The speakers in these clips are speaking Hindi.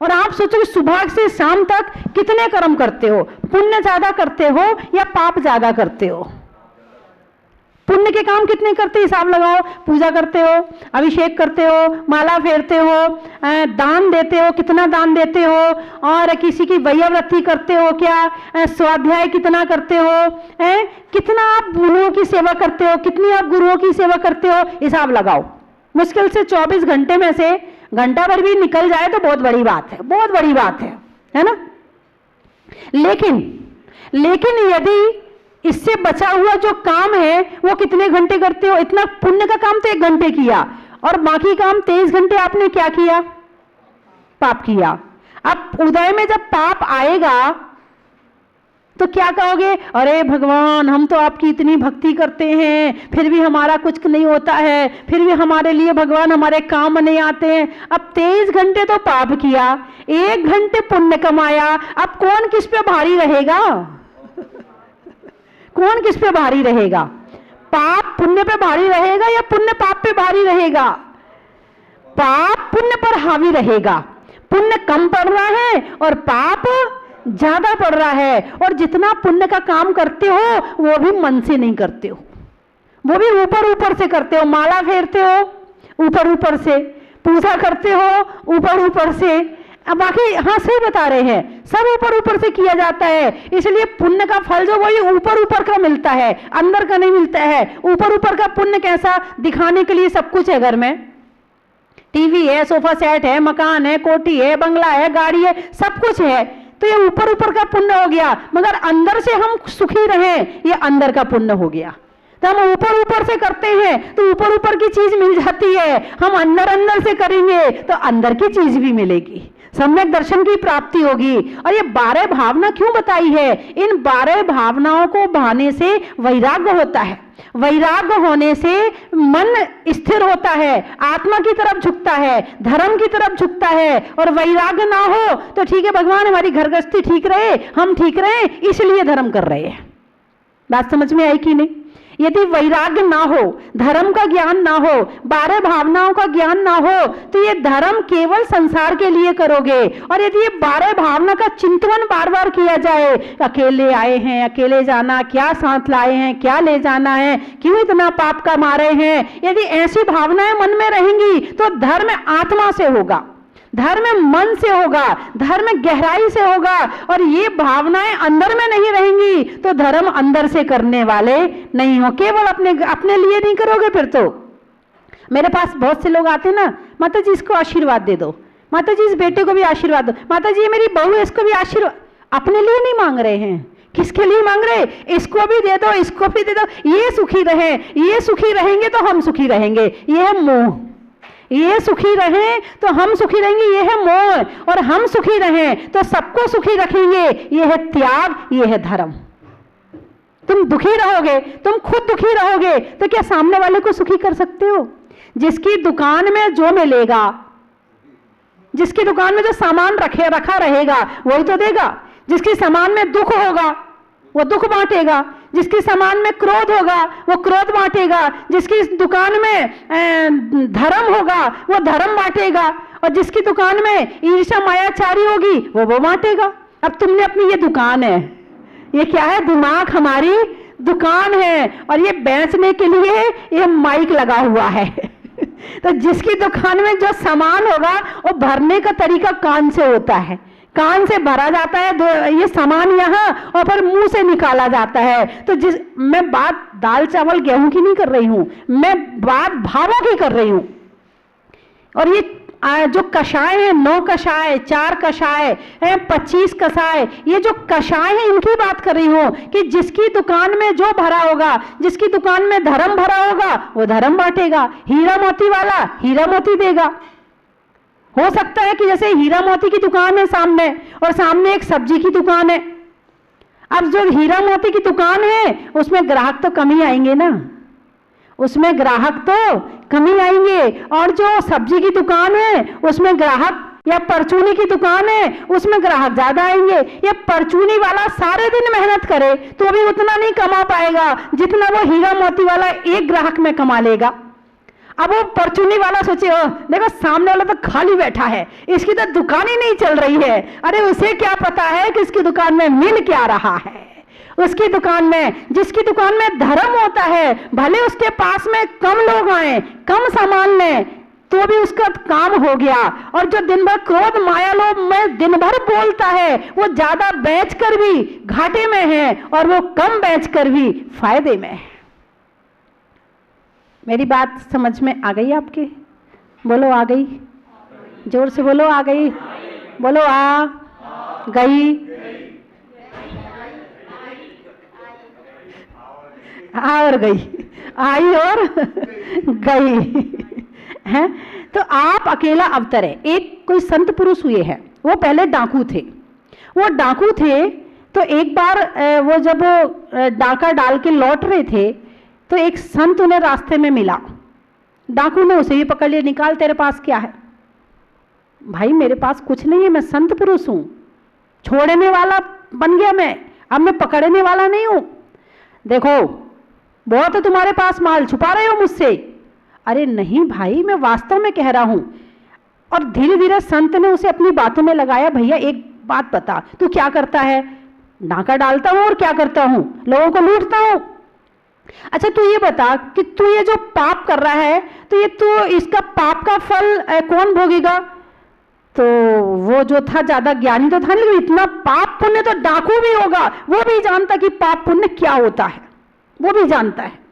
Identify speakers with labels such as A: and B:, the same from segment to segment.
A: और आप सोचो कि सुबह से शाम तक कितने कर्म करते हो, पुण्य ज्यादा करते हो या पाप ज्यादा करते हो? पुण्य के काम कितने करते हो, हिसाब लगाओ। पूजा करते हो, अभिषेक करते हो, माला फेरते हो, दान देते हो, कितना दान देते हो, और किसी की वैयाव्रती करते हो क्या, स्वाध्याय कितना करते हो, कितना आप गुरुओं की सेवा करते हो, कितनी आप गुरुओं की सेवा करते हो, हिसाब लगाओ। मुश्किल से 24 घंटे में से घंटा भर भी निकल जाए तो बहुत बड़ी बात है, बहुत बड़ी बात है ना। लेकिन यदि इससे बचा हुआ जो काम है वो कितने घंटे करते हो? इतना पुण्य का काम तो 1 घंटे किया, और बाकी काम 23 घंटे आपने क्या किया? पाप किया। अब उदय में जब पाप आएगा तो क्या कहोगे? अरे भगवान, हम तो आपकी इतनी भक्ति करते हैं, फिर भी हमारा कुछ नहीं होता है, फिर भी हमारे लिए भगवान हमारे काम नहीं आते हैं। अब 23 घंटे तो पाप किया, 1 घंटे पुण्य कमाया, अब कौन किस पे भारी रहेगा? कौन किस पे भारी रहेगा? पाप पुण्य पे भारी रहेगा या पुण्य पाप पे भारी रहेगा? पाप पुण्य पर हावी रहेगा। पुण्य कम पड़ रहा है और पाप ज्यादा पड़ रहा है, और जितना पुण्य का काम करते हो वो भी मन से नहीं करते हो, वो भी ऊपर ऊपर से करते हो। माला फेरते हो ऊपर ऊपर से, पूजा करते हो ऊपर ऊपर से। अब बाकी हाँ सही बता रहे हैं, सब ऊपर ऊपर से किया जाता है, इसलिए पुण्य का फल जो वही ऊपर ऊपर का मिलता है, अंदर का नहीं मिलता है। ऊपर ऊपर का पुण्य कैसा? दिखाने के लिए सब कुछ है, घर में टीवी है, सोफा सेट है, मकान है, कोठी है, बंगला है, गाड़ी है, सब कुछ है, तो ये ऊपर ऊपर का पुण्य हो गया। मगर अंदर से हम सुखी रहें, ये अंदर का पुण्य हो गया। तो हम ऊपर ऊपर से करते हैं तो ऊपर ऊपर की चीज मिल जाती है, हम अंदर अंदर से करेंगे तो अंदर की चीज भी मिलेगी, सम्यक दर्शन की प्राप्ति होगी। और ये 12 भावना क्यों बताई है? इन 12 भावनाओं को भाने से वैराग्य होता है, वैराग्य होने से मन स्थिर होता है, आत्मा की तरफ झुकता है, धर्म की तरफ झुकता है। और वैराग्य ना हो तो ठीक है, भगवान हमारी घर गृहस्थी ठीक रहे, हम ठीक रहे, इसलिए धर्म कर रहे हैं। बात समझ में आई कि नहीं? यदि वैराग्य ना हो, धर्म का ज्ञान ना हो, 12 भावनाओं का ज्ञान ना हो, तो ये धर्म केवल संसार के लिए करोगे। और यदि ये 12 भावना का चिंतन बार बार किया जाए, अकेले आए हैं, अकेले जाना, क्या साथ लाए हैं, क्या ले जाना है, क्यों इतना पाप कमा रहे हैं, यदि ऐसी भावनाएं मन में रहेंगी तो धर्म आत्मा से होगा, धर्म मन से होगा, धर्म गहराई से होगा। और ये भावनाएं अंदर में नहीं रहेंगी तो धर्म अंदर से करने वाले नहीं हो। केवल अपने लिए नहीं करोगे फिर तो। मेरे पास बहुत से लोग आते हैं ना, माता जी इसको आशीर्वाद दे दो, माता जी इस बेटे को भी आशीर्वाद दो, माता जी ये मेरी बहू है इसको भी आशीर्वाद। अपने लिए नहीं मांग रहे हैं, किसके लिए मांग रहे? इसको भी दे दो, इसको भी दे दो, ये सुखी रहे, ये सुखी रहेंगे तो हम सुखी रहेंगे, ये है मोह। ये सुखी रहें तो हम सुखी रहेंगे, ये है मोह। और हम सुखी रहें तो सबको सुखी रखेंगे, ये है त्याग, ये है धर्म। तुम दुखी रहोगे, तुम खुद दुखी रहोगे तो क्या सामने वाले को सुखी कर सकते हो? जिसकी दुकान में जो मिलेगा, जिसकी दुकान में जो सामान रखा रहेगा वही तो देगा। जिसके सामान में दुख होगा वो दुख बांटेगा, जिसके सामान में क्रोध होगा वो क्रोध बांटेगा, जिसकी दुकान में धर्म होगा वो धर्म बांटेगा, और जिसकी दुकान में ईर्ष्या मायाचारी होगी वो बांटेगा। अब तुमने अपनी ये दुकान है, ये क्या है? दिमाग हमारी दुकान है, और ये बेचने के लिए ये माइक लगा हुआ है। तो जिसकी दुकान में जो सामान होगा वो भरने का तरीका कान से होता है, कान से भरा जाता है ये सामान यहाँ, और फिर मुंह से निकाला जाता है। तो मैं बात दाल चावल गेहूं की नहीं कर रही हूं, मैं बात भावों की कर रही हूं। और ये जो कषाय है, 9 कषाय, 4 कषाय, 25 कषाय, ये जो कषाय है इनकी बात कर रही हूं कि जिसकी दुकान में जो भरा होगा, जिसकी दुकान में धर्म भरा होगा वो धर्म बांटेगा, हीरा मोती वाला हीरा मोती देगा। हो सकता है कि जैसे हीरा मोती की दुकान है सामने, और सामने एक सब्जी की दुकान है। अब जो हीरा मोती की दुकान है उसमें ग्राहक तो कम ही आएंगे ना, उसमें ग्राहक तो कम ही आएंगे। और जो सब्जी की दुकान है उसमें ग्राहक, या परचूनी की दुकान है उसमें ग्राहक ज्यादा आएंगे। या परचूनी वाला सारे दिन मेहनत करे तो भी उतना नहीं कमा पाएगा जितना वो हीरा मोती वाला एक ग्राहक में कमा लेगा। अब वो परचूनी वाला सोचे, देखो सामने वाला तो खाली बैठा है, इसकी तो दुकान ही नहीं चल रही है। अरे उसे क्या पता है कि इसकी दुकान में मिल क्या रहा है। उसकी दुकान में, जिसकी दुकान में धर्म होता है, भले उसके पास में कम लोग आए, कम सामान लें, तो भी उसका काम हो गया। और जो दिन भर क्रोध माया लोभ में दिन भर बोलता है, वो ज्यादा बेचकर भी घाटे में है और वो कम बेचकर भी फायदे में है। मेरी बात समझ में आ गई आपके? बोलो आ गई, जोर से बोलो आ गई, बोलो आ गई, और गई, आई और गई है। तो आप अकेला अवतरे। एक कोई संत पुरुष हुए हैं, वो पहले डाकू थे। वो डाकू थे तो एक बार वो जब डाका डाल के लौट रहे थे तो एक संत उन्हें रास्ते में मिला। डाकू ने उसे भी पकड़ लिया, निकाल तेरे पास क्या है। भाई मेरे पास कुछ नहीं है, मैं संत पुरुष हूं, छोड़ने वाला बन गया मैं, अब मैं पकड़ने वाला नहीं हूं। देखो बहुत है तुम्हारे पास माल, छुपा रहे हो मुझसे। अरे नहीं भाई, मैं वास्तव में कह रहा हूं। और धीरे धीरे संत ने उसे अपनी बातों में लगाया, भैया एक बात बता, तू क्या करता है? डाका डालता हूं और क्या करता हूं? लोगों को लूटता हूं। अच्छा तू ये बता कि तू ये जो पाप कर रहा है, तो ये तू इसका पाप का फल कौन भोगेगा? तो वो जो था ज्यादा ज्ञानी तो था, लेकिन इतना पाप पुण्य तो डाकू भी होगा, वो भी जानता कि पाप पुण्य क्या होता है, वो भी जानता है।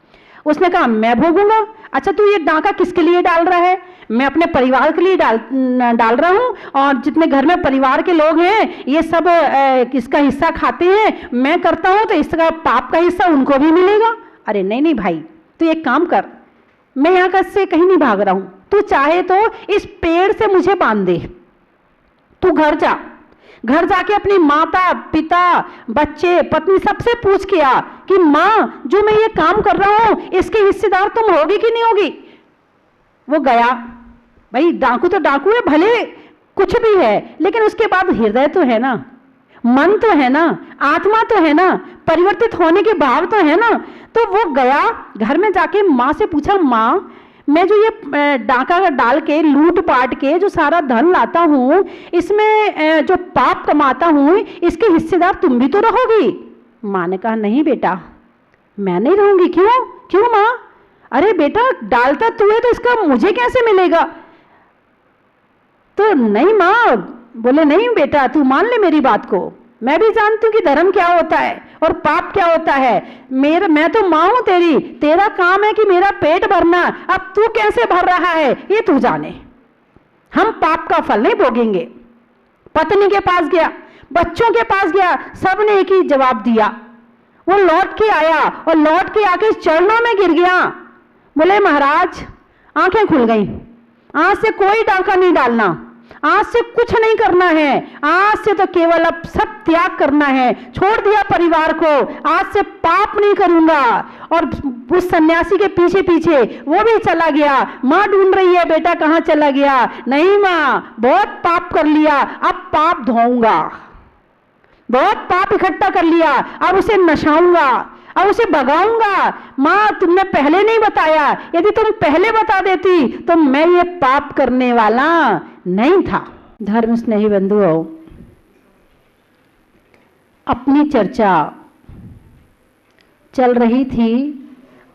A: उसने कहा मैं भोगूंगा। अच्छा तू ये डाका किसके लिए डाल रहा है? मैं अपने परिवार के लिए डाल रहा हूं, और जितने घर में परिवार के लोग हैं ये सब इसका हिस्सा खाते हैं, मैं करता हूं तो इसका पाप का हिस्सा उनको भी मिलेगा। अरे नहीं नहीं भाई, तू एक काम कर, मैं यहाँ से कहीं नहीं भाग रहा हूं, तू चाहे तो इस पेड़ से मुझे बांध दे, तू घर जा, घर जाके अपनी माता पिता बच्चे पत्नी सबसे पूछ के आ कि माँ जो मैं ये काम कर रहा हूं इसकी हिस्सेदार तुम होगी कि नहीं होगी। वो गया। भाई डाकू तो डाकू है, भले कुछ भी है, लेकिन उसके बाद हृदय तो है ना, मन तो है ना, आत्मा तो है ना, परिवर्तित होने के भाव तो है ना। तो वो गया, घर में जाके माँ से पूछा, माँ मैं जो ये डाका डाल के लूट पाट के जो सारा धन लाता हूँ, इसमें जो पाप कमाता हूँ, इसके हिस्सेदार तुम भी तो रहोगी। माँ ने कहा नहीं बेटा, मैं नहीं रहूंगी। क्यों? क्यों माँ? अरे बेटा डालता तू है तो इसका मुझे कैसे मिलेगा? तो नहीं माँ, बोले नहीं बेटा तू मान ले मेरी बात को, मैं भी जानती हूँ कि धर्म क्या होता है और पाप क्या होता है। मैं तो माँ हूं तेरी, तेरा काम है कि मेरा पेट भरना, अब तू कैसे भर रहा है ये तू जाने, हम पाप का फल नहीं भोगेंगे। पत्नी के पास गया, बच्चों के पास गया, सबने एक ही जवाब दिया। वो लौट के आया और लौट के आके चरणों में गिर गया। बोले महाराज आंखें खुल गई, आज से कोई डाका नहीं डालना, आज से कुछ नहीं करना है, आज से तो केवल अब सब त्याग करना है, छोड़ दिया परिवार को, आज से पाप नहीं करूंगा। और उस सन्यासी के पीछे पीछे वो भी चला गया। माँ ढूंढ रही है बेटा कहाँ चला गया। नहीं माँ, बहुत पाप कर लिया, अब पाप धोऊंगा, बहुत पाप इकट्ठा कर लिया, अब उसे नशाऊंगा, अब उसे भगाऊंगा। माँ तुमने पहले नहीं बताया, यदि तुम पहले बता देती तो मैं ये पाप करने वाला नहीं था। धर्म स्नेही बंधुओं, अपनी चर्चा चल रही थी,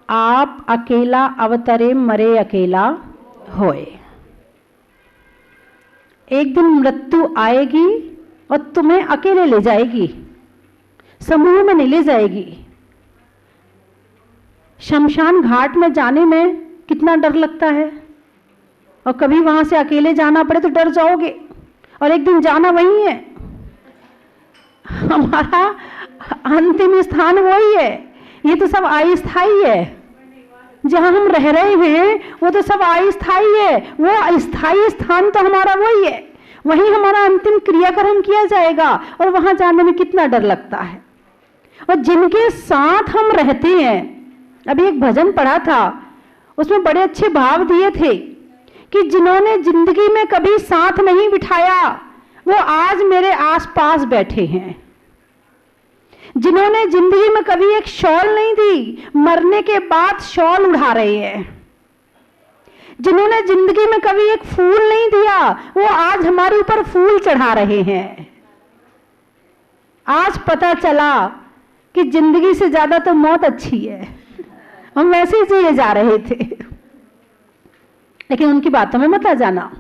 A: आप अकेला अवतरे मरे अकेला होए। एक दिन मृत्यु आएगी और तुम्हें अकेले ले जाएगी, समूह में नहीं ले जाएगी। शमशान घाट में जाने में कितना डर लगता है, और कभी वहां से अकेले जाना पड़े तो डर जाओगे, और एक दिन जाना वही है। हमारा अंतिम स्थान वही है, ये तो सब अस्थाई है। जहां हम रह रहे हैं वो तो सब अस्थाई है, वो अस्थाई स्थान तो हमारा वही है, वहीं हमारा अंतिम क्रियाक्रम किया जाएगा, और वहां जाने में कितना डर लगता है। और जिनके साथ हम रहते हैं, अभी एक भजन पढ़ा था, उसमें बड़े अच्छे भाव दिए थे कि जिन्होंने जिंदगी में कभी साथ नहीं बिठाया वो आज मेरे आसपास बैठे हैं। जिन्होंने जिंदगी में कभी एक शॉल नहीं दी, मरने के बाद शॉल उड़ा रहे हैं। जिन्होंने जिंदगी में कभी एक फूल नहीं दिया, वो आज हमारे ऊपर फूल चढ़ा रहे हैं। आज पता चला कि जिंदगी से ज्यादा तो मौत अच्छी है, हम वैसे ही जिए जा रहे थे। लेकिन उनकी बातों में मत आ जाना।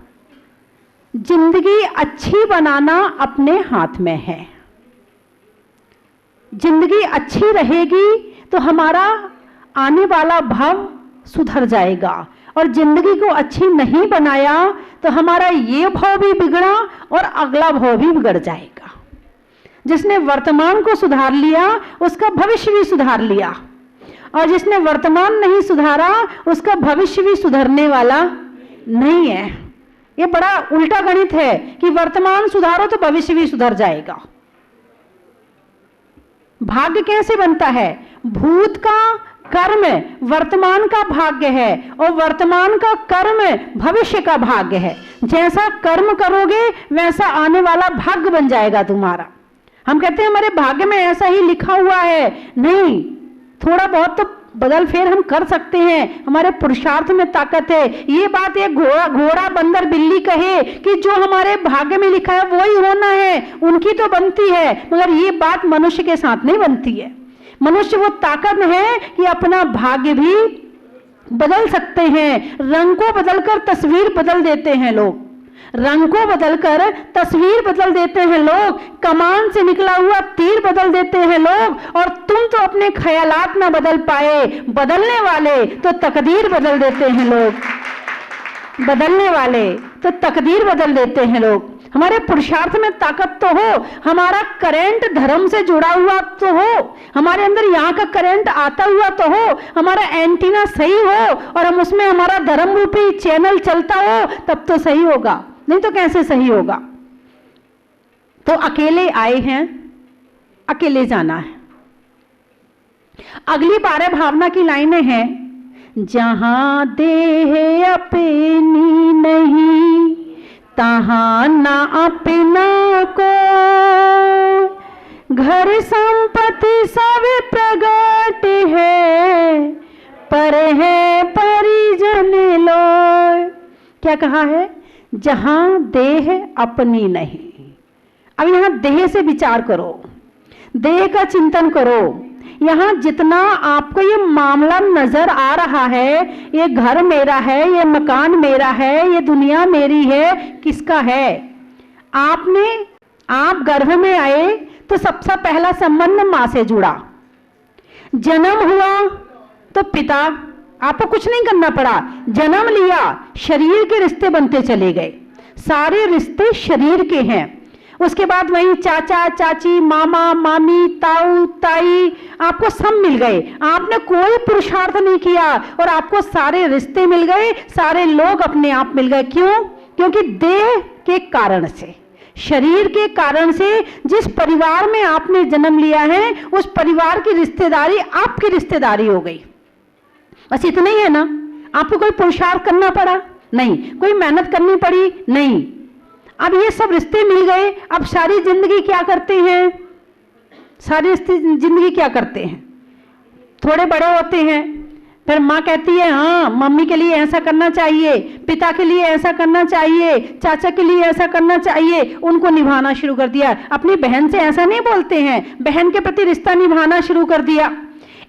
A: जिंदगी अच्छी बनाना अपने हाथ में है। जिंदगी अच्छी रहेगी तो हमारा आने वाला भाव सुधर जाएगा, और जिंदगी को अच्छी नहीं बनाया तो हमारा ये भाव भी बिगड़ा और अगला भाव भी बिगड़ जाएगा। जिसने वर्तमान को सुधार लिया उसका भविष्य भी सुधार लिया, और जिसने वर्तमान नहीं सुधारा उसका भविष्य भी सुधरने वाला नहीं है। ये बड़ा उल्टा गणित है कि वर्तमान सुधारो तो भविष्य भी सुधर जाएगा। भाग्य कैसे बनता है? भूत का कर्म वर्तमान का भाग्य है, और वर्तमान का कर्म भविष्य का भाग्य है। जैसा कर्म करोगे वैसा आने वाला भाग्य बन जाएगा तुम्हारा। हम कहते हैं हमारे भाग्य में ऐसा ही लिखा हुआ है, नहीं, थोड़ा बहुत तो बदल फेर हम कर सकते हैं, हमारे पुरुषार्थ में ताकत है। ये बात एक घोड़ा बंदर बिल्ली कहे कि जो हमारे भाग्य में लिखा है वो ही होना है, उनकी तो बनती है, मगर ये बात मनुष्य के साथ नहीं बनती है। मनुष्य वो ताकत है कि अपना भाग्य भी बदल सकते हैं। रंग को बदलकर तस्वीर बदल देते हैं लोग, रंग को बदलकर तस्वीर बदल देते हैं लोग, कमान से निकला हुआ तीर बदल देते हैं लोग। और तुम तो अपने ख्यालात ना बदल पाए, बदलने वाले तो तकदीर बदल देते हैं लोग, बदलने वाले तो तकदीर बदल देते हैं लोग। हमारे पुरुषार्थ में ताकत तो हो, हमारा करंट धर्म से जुड़ा हुआ तो हो, हमारे अंदर यहाँ का करंट आता हुआ तो हो, हमारा एंटीना सही हो और हम उसमें हमारा धर्म रूपी चैनल चलता हो, तब तो सही होगा, नहीं तो कैसे सही होगा। तो अकेले आए हैं, अकेले जाना है। अगली 12 भावना की लाइनें हैं, जहां देह अपनी नहीं तहां ना अपना को, घर संपत्ति सब प्रगट है, पर है परिजन लो। क्या कहा है? जहां देह अपनी नहीं। अब यहां देह से विचार करो, देह का चिंतन करो। यहां जितना आपको ये मामला नजर आ रहा है, ये घर मेरा है, ये मकान मेरा है, ये दुनिया मेरी है, किसका है? आप गर्भ में आए तो सबसे पहला संबंध मां से जुड़ा, जन्म हुआ तो पिता, आपको कुछ नहीं करना पड़ा, जन्म लिया, शरीर के रिश्ते बनते चले गए, सारे रिश्ते शरीर के हैं। उसके बाद वही चाचा चाची, मामा मामी, ताऊ ताई, आपको सब मिल गए, आपने कोई पुरुषार्थ नहीं किया और आपको सारे रिश्ते मिल गए, सारे लोग अपने आप मिल गए। क्यों? क्योंकि देह के कारण से, शरीर के कारण से जिस परिवार में आपने जन्म लिया है उस परिवार की रिश्तेदारी आपकी रिश्तेदारी हो गई। बस इतना ही है ना। आपको कोई पुरुषार्थ करना पड़ा? नहीं। कोई मेहनत करनी पड़ी? नहीं। अब ये सब रिश्ते मिल गए, अब सारी जिंदगी क्या करते हैं? सारी जिंदगी क्या करते हैं? थोड़े बड़े होते हैं, फिर माँ कहती है हाँ मम्मी के लिए ऐसा करना चाहिए, पिता के लिए ऐसा करना चाहिए, चाचा के लिए ऐसा करना चाहिए, उनको निभाना शुरू कर दिया। अपनी बहन से ऐसा नहीं बोलते हैं, बहन के प्रति रिश्ता निभाना शुरू कर दिया।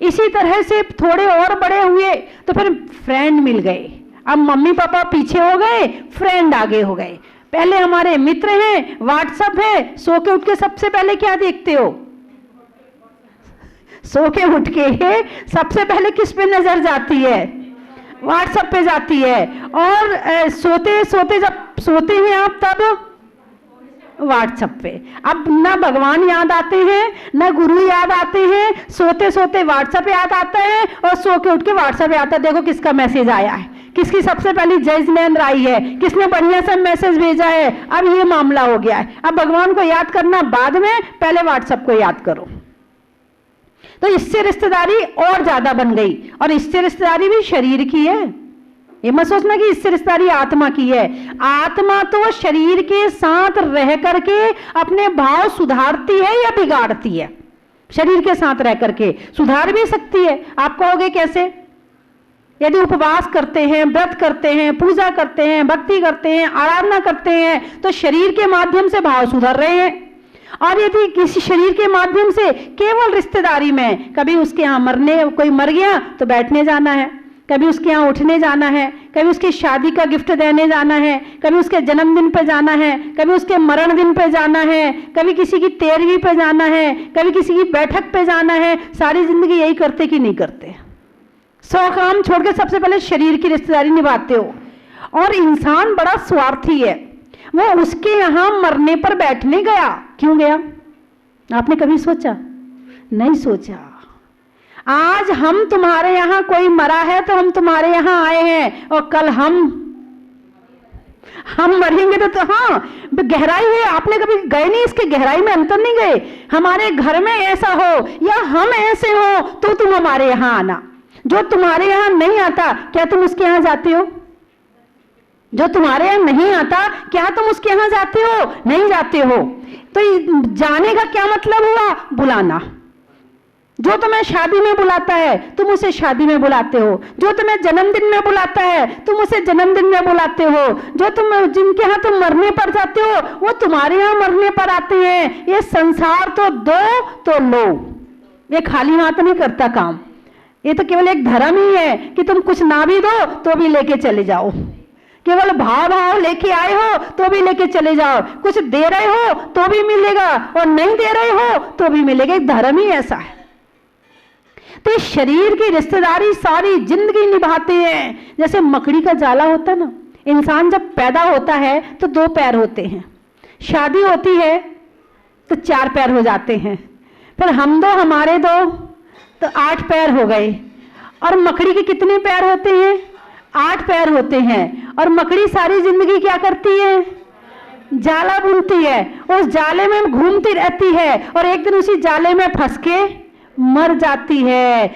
A: इसी तरह से थोड़े और बड़े हुए तो फिर फ्रेंड मिल गए। अब मम्मी पापा पीछे हो गए, फ्रेंड आगे हो गए। पहले हमारे मित्र हैं, व्हाट्सएप है, सो के उठ के सबसे पहले क्या देखते हो? सो के उठ के सबसे पहले किस पे नजर जाती है? व्हाट्सएप पे जाती है। और सोते सोते जब सोते हैं आप तब व्हाट्सएप पे। अब ना भगवान याद आते हैं, ना गुरु याद आते हैं, सोते सोते व्हाट्सएप याद आता है और सो के उठ के व्हाट्सएप आता है। देखो किसका मैसेज आया है, किसकी सबसे पहली जय जिनेंद्र आई है, किसने बढ़िया सा मैसेज भेजा है। अब ये मामला हो गया है। अब भगवान को याद करना बाद में, पहले व्हाट्सएप को याद करो। तो इससे रिश्तेदारी और ज्यादा बन गई, और इससे रिश्तेदारी भी शरीर की है। ये मत सोचना कि इससे रिश्तेदारी आत्मा की है। आत्मा तो शरीर के साथ रह करके अपने भाव सुधारती है या बिगाड़ती है? शरीर के साथ रह करके सुधार भी सकती है। आप कहोगे कैसे? यदि उपवास करते हैं, व्रत करते हैं, पूजा करते हैं, भक्ति करते हैं, आराधना करते हैं, तो शरीर के माध्यम से भाव सुधर रहे हैं। और यदि किसी शरीर के माध्यम से केवल रिश्तेदारी में, कभी उसके यहाँ मरने, कोई मर गया तो बैठने जाना है, कभी उसके यहाँ उठने जाना है, कभी उसकी शादी का गिफ्ट देने जाना है, कभी उसके जन्मदिन पे जाना है, कभी उसके मरण दिन पे जाना है, कभी किसी की 13वीं पे जाना है, कभी किसी की बैठक पे जाना है, सारी जिंदगी यही करते कि नहीं करते? 100 काम छोड़ के सबसे पहले शरीर की रिश्तेदारी निभाते हो। और इंसान बड़ा स्वार्थी है, वो उसके यहाँ मरने पर बैठने गया। क्यों गया? आपने कभी सोचा? नहीं सोचा। आज हम तुम्हारे यहाँ कोई मरा है तो हम तुम्हारे यहाँ आए हैं, और कल हम मरेंगे तो हाँ, गहराई है। आपने कभी गए नहीं इसके गहराई में, अंतर नहीं गए? हमारे घर में ऐसा हो या हम ऐसे हो तो तुम हमारे यहाँ आना। जो तुम्हारे यहाँ नहीं आता, क्या तुम उसके यहाँ जाते हो? जो तुम्हारे यहाँ नहीं आता, क्या तुम उसके यहाँ जाते हो? नहीं जाते हो। तो जाने का क्या मतलब हुआ? बुलाना। जो तुम्हें शादी में बुलाता है तुम उसे शादी में बुलाते हो, जो तुम्हें जन्मदिन में बुलाता है तुम उसे जन्मदिन में बुलाते हो, जो तुम जिनके यहाँ तुम मरने पर जाते हो वो तुम्हारे यहाँ मरने पर आते हैं। ये संसार तो दो तो लो, ये खाली हाथ नहीं करता काम। ये तो केवल एक धर्म ही है कि तुम कुछ ना भी दो तो भी लेके चले जाओ, केवल भाव लेके आए हो तो भी लेके चले जाओ, कुछ दे रहे हो तो भी मिलेगा और नहीं दे रहे हो तो भी मिलेगा। एक धर्म ही ऐसा है। तो इस शरीर की रिश्तेदारी सारी जिंदगी निभाते हैं। जैसे मकड़ी का जाला होता ना, इंसान जब पैदा होता है तो 2 पैर होते हैं, शादी होती है तो 4 पैर हो जाते हैं, फिर हम 2 हमारे 2 तो 8 पैर हो गए। और मकड़ी के कितने पैर होते हैं? 8 पैर होते हैं। और मकड़ी सारी जिंदगी क्या करती है? जाला बुनती है, उस जाले में घूमती रहती है और एक दिन उसी जाले में फंस के मर जाती है।